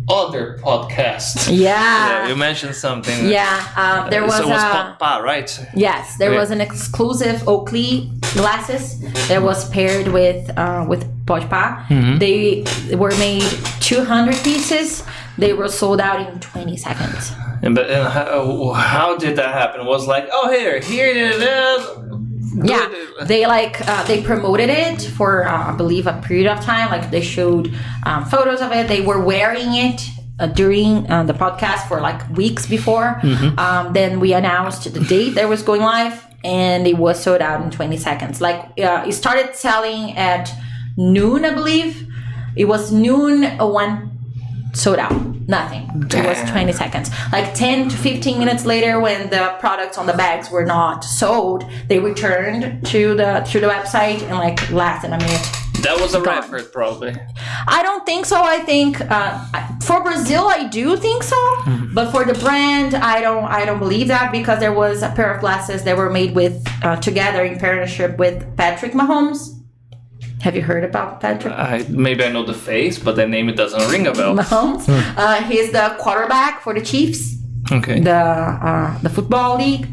other podcast? Yeah. You mentioned something. Yeah. There was so it was Papa, right? Yes, there was an exclusive Oakley glasses that was paired with Podpah. They were made 200 pieces. They were sold out in 20 seconds. And how did that happen? It was like, oh, here it is. Yeah, they promoted it for I believe a period of time. They showed photos of it. They were wearing it during the podcast for weeks before. Then we announced the date that was going live, and it was sold out in 20 seconds. It started selling at noon, I believe. It was noon when sold out. Nothing. Damn. It was 20 seconds. 10 to 15 minutes later, when the products on the bags were not sold, they returned to the website in less than a minute. That was a gone. record, probably. I don't think so. I think for Brazil, I do think so. But for the brand, I don't believe that, because there was a pair of glasses that were made with together in partnership with Patrick Mahomes. Have you heard about Patrick? Maybe I know the face, but the name, it doesn't ring a bell. Mahomes. He's the quarterback for the Chiefs. Okay. The football league.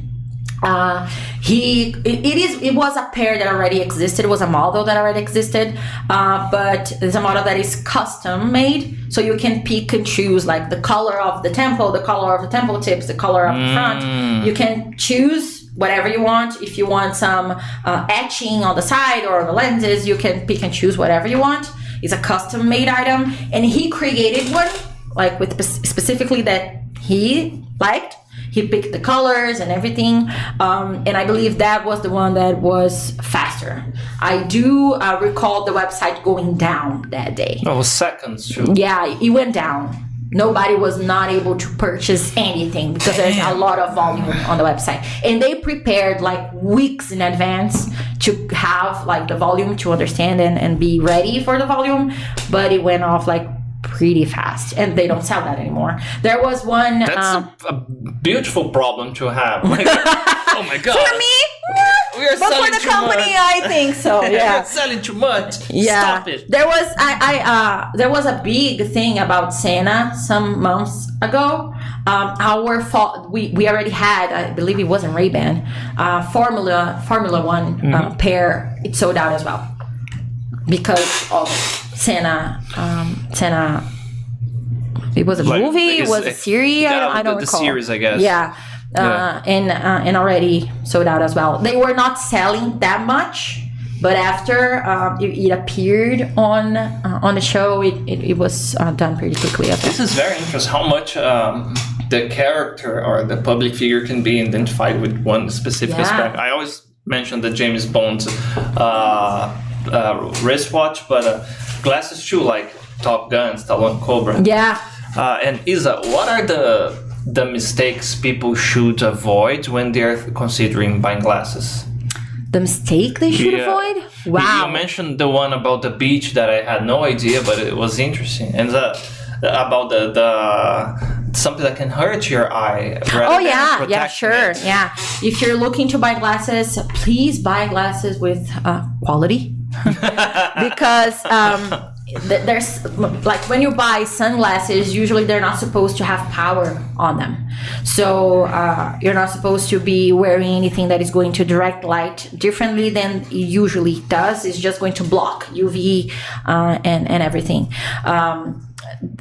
It was a pair that already existed. It was a model that already existed, but it's a model that is custom made, so you can pick and choose like the color of the temple tips, the color of the front. You can choose whatever you want. If you want some etching on the side or on the lenses, you can pick and choose whatever you want. It's a custom made item, and he created one like with specifically that he liked. He picked the colors and everything, and I believe that was the one that was faster. I do recall the website going down that day. Oh, seconds too. Yeah, it went down. Nobody was not able to purchase anything because there's a lot of volume on the website. And they prepared like weeks in advance to have like the volume to understand and be ready for the volume, but it went off like pretty fast, and they don't sell that anymore. There was one. That's a beautiful problem to have. Like, oh my god! For me, we are but selling for the too company, much. I think so. Yeah, We're selling too much. yeah. Stop it. There was there was a big thing about Senna some months ago. We already had, I believe it was in Ray-Ban, Formula One pair. It sold out as well because of Senna. It was a movie. It was a series. I don't recall. The series, I guess. Yeah. And already sold out as well. They were not selling that much, but after it appeared on the show, it was done pretty quickly. This is very interesting. How much the character or the public figure can be identified with one specific aspect. I always mention the James Bond wristwatch, but glasses too, like Top Gun, Stallone, Cobra. Yeah. And Isa, what are the mistakes people should avoid when they're considering buying glasses? The mistake they should avoid? Wow. You mentioned the one about the beach that I had no idea, but it was interesting. And about the something that can hurt your eye. Sure. It. Yeah. If you're looking to buy glasses, please buy glasses with quality. Because there's like when you buy sunglasses, usually they're not supposed to have power on them, so you're not supposed to be wearing anything that is going to direct light differently than it usually does. It's just going to block UV and everything.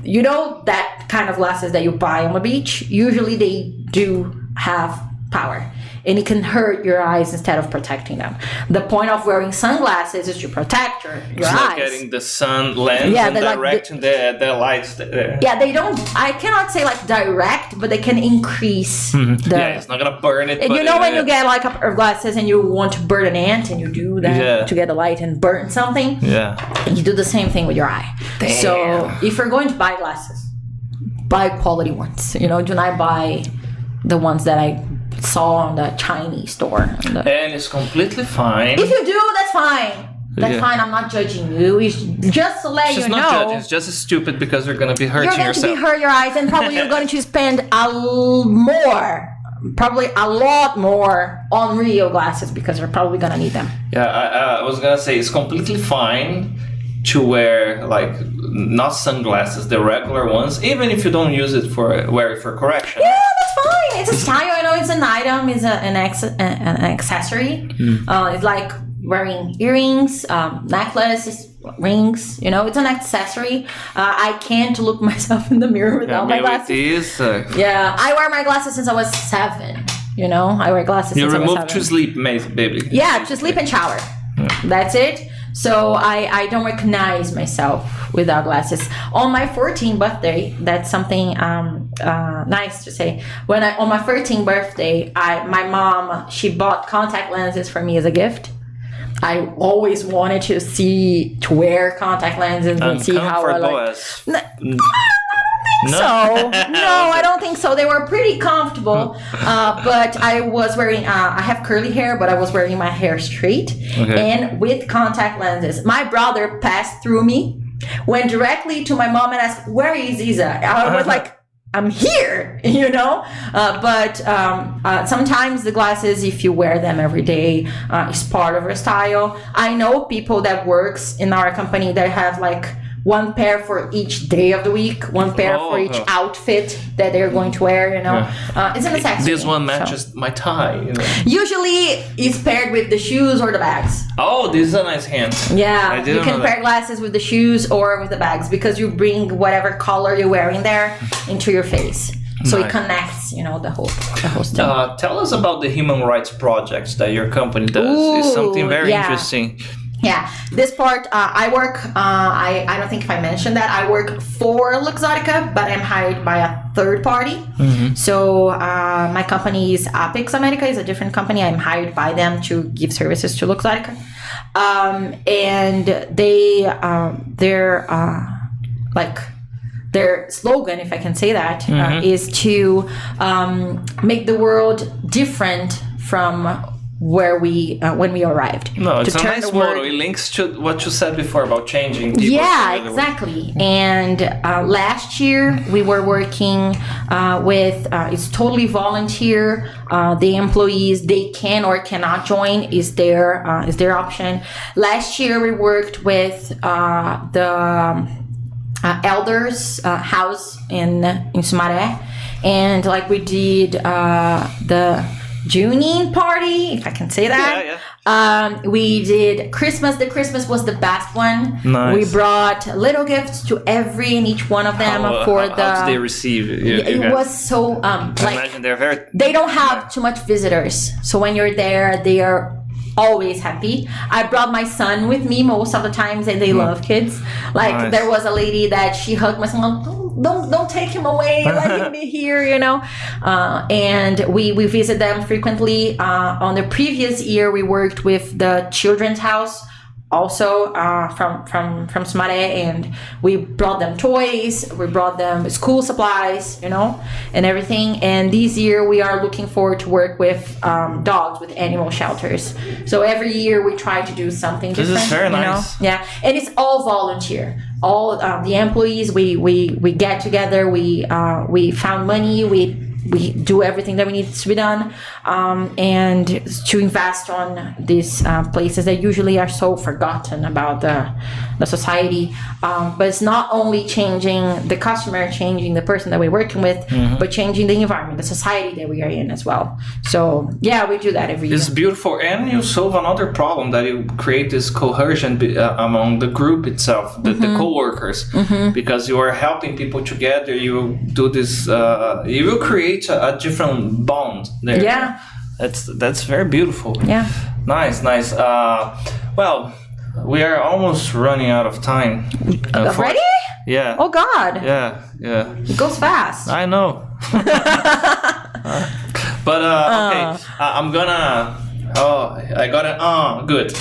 You know, that kind of glasses that you buy on the beach, usually they do have power, and it can hurt your eyes instead of protecting them. The point of wearing sunglasses is to protect your eyes. Like getting the sun lens and directing the lights there. Yeah, they don't, I cannot say like direct, but they can increase it's not gonna burn it. And you know when you get like a pair of glasses and you want to burn an ant and you do that to get the light and burn something? Yeah. You do the same thing with your eye. Damn. So if you're going to buy glasses, buy quality ones. You know, do not buy the ones that I saw on the Chinese store. And it's completely fine. If you do, that's fine. That's fine. I'm not judging you. It's just to let you know. It's not judging. It's just stupid because you're going to be hurting yourself. You're going to hurt your eyes, and probably you're going to spend probably a lot more on real glasses because you're probably going to need them. Yeah, I was going to say it's completely fine to wear like not sunglasses, the regular ones, even if you don't use it wear it for correction. Yeah, that's fine. It's a style. I know it's an item. It's an accessory. It's like wearing earrings, necklaces, rings. You know, it's an accessory. I can't look myself in the mirror without my glasses. Yeah, I wear my glasses since I was 7. You know, I wear glasses since I was 7. You remove to sleep, baby. Yeah, to sleep and shower. Yeah. That's it. So I don't recognize myself without glasses. On my 14th birthday, that's something nice to say. On my 14th birthday, my mom, she bought contact lenses for me as a gift. I always wanted to wear contact lenses and see how I like. I don't think So. No, I don't think so. They were pretty comfortable, but I was wearing, I have curly hair, but I was wearing my hair straight and with contact lenses. My brother passed through me, went directly to my mom and asked, "Where is Isa?" I was like, "I'm here," but sometimes the glasses, if you wear them every day, is part of your style. I know people that works in our company that have like one pair for each day of the week, one pair for each outfit that they're going to wear, It's a necessity. This one matches my tie. Usually it's paired with the shoes or the bags. Oh, this is a nice hint. Yeah, you can pair glasses with the shoes or with the bags because you bring whatever color you're wearing there into your face. So it connects, the whole thing. Tell us about the human rights projects that your company does. It's something very interesting. Yeah, this part, I work, I don't think if I mentioned that, I work for Luxottica, but I'm hired by a third party. So my company is Apex America, is a different company. I'm hired by them to give services to Luxottica. And their slogan, if I can say that, is to make the world different from where when we arrived. No, it's a nice motto. It links to what you said before about changing people. Yeah, exactly. And last year we were working with, it's totally volunteer. The employees, they can or cannot join, is their option. Last year we worked with the elders house in Sumaré, and like we did the Junine party, if I can say that. We did Christmas. The Christmas was the best one. Nice. We brought little gifts to every and each one of them how did they receive it? It was so I imagine they don't have too much visitors, so when you're there, they are always happy. I brought my son with me most of the times, and they love kids. Like there was a lady that she hugged my son. Don't take him away. Let him be here, And we visit them frequently. On the previous year, we worked with the Children's House, also from Sumaré, and we brought them toys. We brought them school supplies, and everything. And this year, we are looking forward to work with dogs, with animal shelters. So every year, we try to do something different. This is very nice. Yeah, and it's all volunteer. All the employees, we get together, we found money, we do everything that we need to be done, and to invest on these places that usually are so forgotten about the society. But it's not only changing the customer, changing the person that we're working with, but changing the environment, the society that we are in as well. So yeah, we do that every year. It's beautiful, and you solve another problem, that you create this cohesion among the group itself, the co-workers, because you are helping people together. You do this, you will create a different bond there. Yeah, that's very beautiful. Yeah, nice. Well, we are almost running out of time. Already? Yeah. Oh God. Yeah. It goes fast. I know. But okay, I'm gonna. Oh, I got it. Good.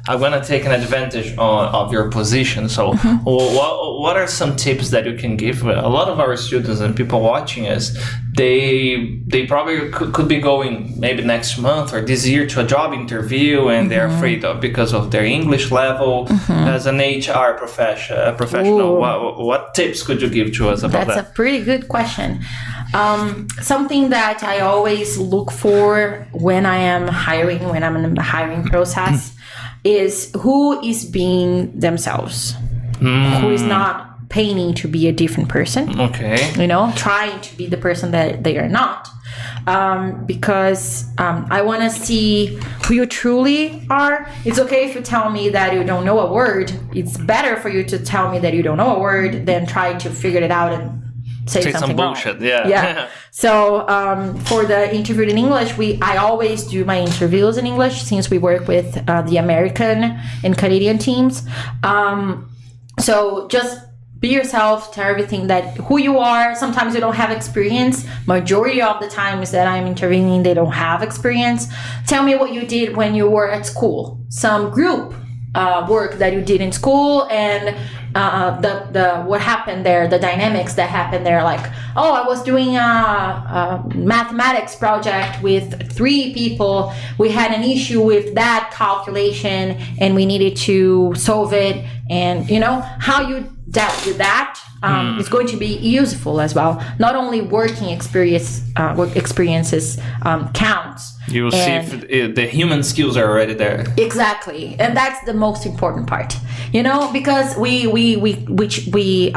I'm gonna take an advantage of your position. So, what are some tips that you can give? A lot of our students and people watching us, they probably could be going maybe next month or this year to a job interview, and they're afraid because of their English level. As an HR professional, what tips could you give to us about that? That's a pretty good question. Something that I always look for when I'm in the hiring process, is who is being themselves, who is not painting to be a different person. Okay. Trying to be the person that they are not. Because I want to see who you truly are. It's okay if you tell me that you don't know a word. It's better for you to tell me that you don't know a word than try to figure it out and say something some bullshit wrong. Yeah. So for the interview in English, I always do my interviews in English, since we work with the American and Canadian teams. So just be yourself, tell everything that who you are. Sometimes you don't have experience. Majority of the times that I'm interviewing, they don't have experience. Tell me what you did when you were at school. Some group work that you did in school and the what happened there, the dynamics that happened there. Like, oh, I was doing a mathematics project with 3 people. We had an issue with that calculation and we needed to solve it. And how you dealt with that is going to be useful as well. Not only work experiences counts. You will see if the human skills are already there. Exactly, and that's the most important part. Because we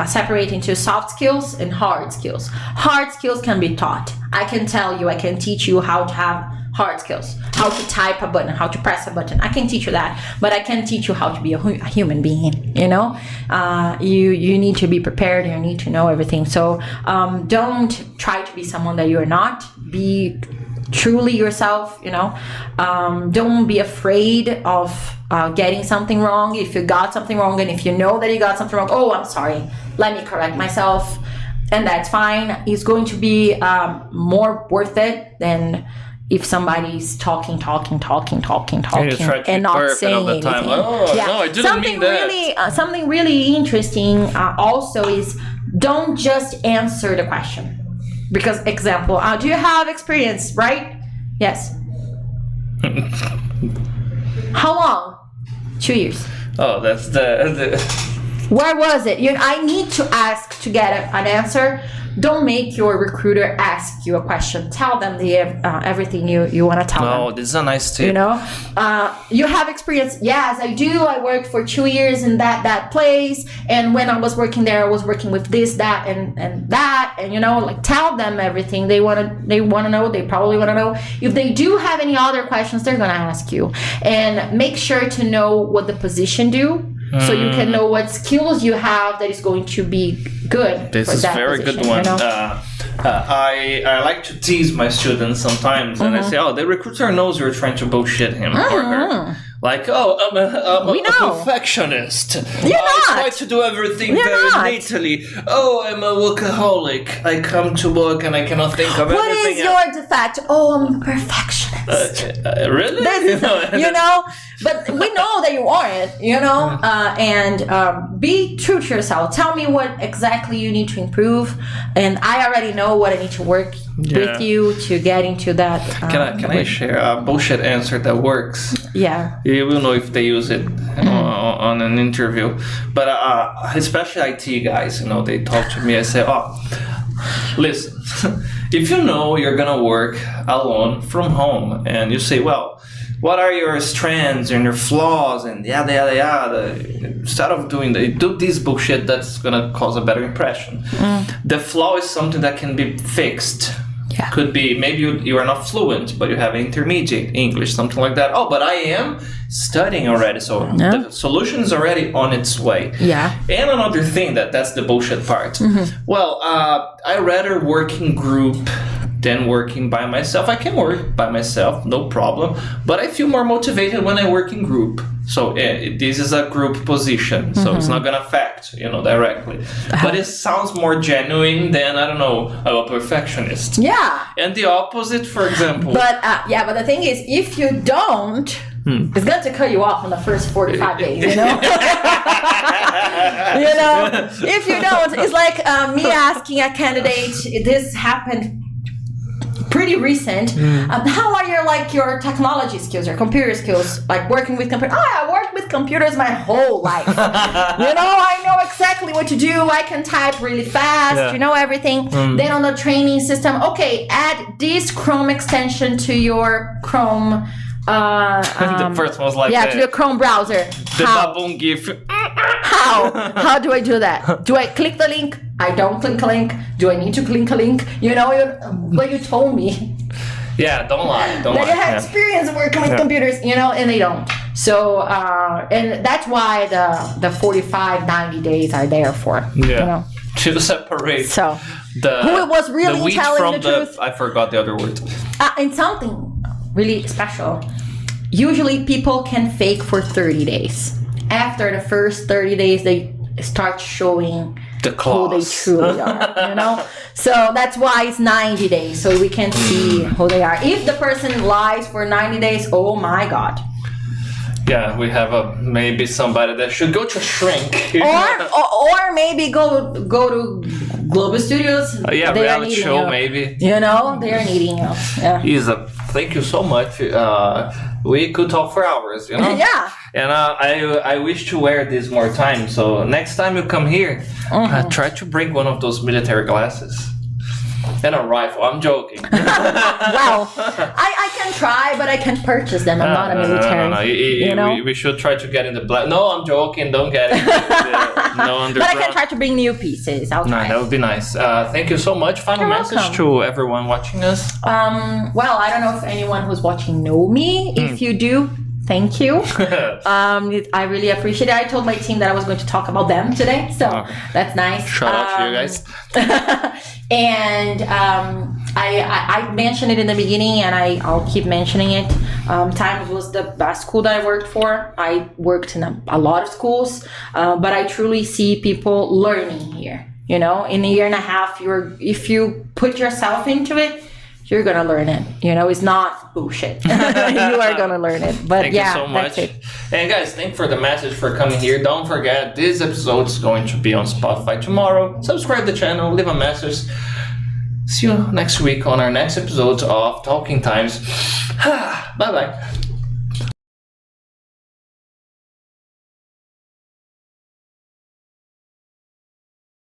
separate into soft skills and hard skills. Hard skills can be taught. I can tell you, I can teach you how to have hard skills, how to type a button, how to press a button. I can teach you that, but I can't teach you how to be a human being. You need to be prepared. You need to know everything. So don't try to be someone that you're not. Be truly yourself. Don't be afraid of getting something wrong. If you got something wrong, and if you know that you got something wrong, oh, I'm sorry, let me correct myself, and that's fine. It's going to be more worth it than if somebody's talking and not saying anything. Time. No, I didn't mean that. Something really interesting also is don't just answer the question. Because, example, do you have experience, right? Yes. How long? 2 years. Oh, that's the... Where was it? I need to ask to get an answer. Don't make your recruiter ask you a question. Tell them everything you want to tell them. Oh, this is a nice tip. You have experience. Yes, I do. I worked for 2 years in that place. And when I was working there, I was working with this, that, and that. And, tell them everything. They want to know. They probably want to know. If they do have any other questions, they're going to ask you. And make sure to know what the position do. So you can know what skills you have that is going to be good. This is a very good one. I like to tease my students sometimes, and I say, "Oh, the recruiter knows you're trying to bullshit him or her." Like, "Oh, I'm a perfectionist. I try to do everything very neatly. Oh, I'm a workaholic. I come to work and I cannot think of what anything." What is your defect? Oh, I'm a perfectionist. Really? But we know that you aren't, and be true to yourself. Tell me what exactly you need to improve, and I already know what I need to work with you to get into that. Can I share a bullshit answer that works? Yeah. You will know if they use it on an interview. But especially IT guys, they talk to me. I say, "Oh, listen, if you know you're gonna work alone from home, and you say, well, what are your strengths and your flaws and yada yada yada, instead of do this bullshit that's gonna cause a better impression. The flaw is something that can be fixed. Yeah. Could be maybe you are not fluent, but you have intermediate English, something like that. Oh, but I am studying already, so the solution is already on its way. Yeah. And another thing that's the bullshit part. Well, I rather work in group than working by myself. I can work by myself, no problem, but I feel more motivated when I work in group. So this is a group position, so it's not gonna affect, directly. But it sounds more genuine than, I don't know, I'm a perfectionist. Yeah. And the opposite, for example. But but the thing is, if you don't, it's going to cut you off in the first 45 days, If you don't, it's like me asking a candidate, this happened pretty recent. How are your technology skills, your computer skills, like working with computers? I worked with computers my whole life. I know exactly what to do. I can type really fast, everything. Then on the training system, okay, add this Chrome extension to your Chrome. The first one was like to your Chrome browser. The baboon gif. How do I do that? Do I click the link? I don't click a link. Do I need to click a link? But you told me. Yeah, don't lie. Don't lie. That you have experience working with computers, and they don't. So, and that's why the 45, 90 days are there for. Yeah. To separate who was really telling the truth. I forgot the other word. And something really special. Usually people can fake for 30 days. After the first 30 days, they start showing who they truly are, So that's why it's 90 days, so we can see who they are. If the person lies for 90 days, oh my God. Yeah, we have maybe somebody that should go to shrink. or maybe go to Global Studios. Yeah, They are reality needing show you. maybe. You know, they are needing you. Yeah. Isa, thank you so much. We could talk for hours, you know? Yeah. And I wish to wear this more time. So next time you come here, try to bring one of those military glasses. And a rifle. I'm joking. Well, I can try, but I can't purchase them. I'm not a military. No. You know? We should try to get in the black. No, I'm joking. Don't get it. No underground. But I can try to bring new pieces. I'll No, try. that would be nice. Thank you so much. Final You're message welcome. to everyone watching us. Well, I don't know if anyone who's watching know me. If you do, thank you. I really appreciate it. I told my team that I was going to talk about them today, so that's nice. Shout out to you guys. And I mentioned it in the beginning, and I'll keep mentioning it. Times was the best school that I worked for. I worked in a lot of schools, but I truly see people learning here. You know, in a year and a half, if you put yourself into it, you're gonna learn it. You know, it's not bullshit. You are gonna learn it. But Thank yeah, you so much. that's it. And guys, thank for the message for coming here. Don't forget, this episode is going to be on Spotify tomorrow. Subscribe to the channel, leave a message. See you next week on our next episode of Talking Times. Bye bye.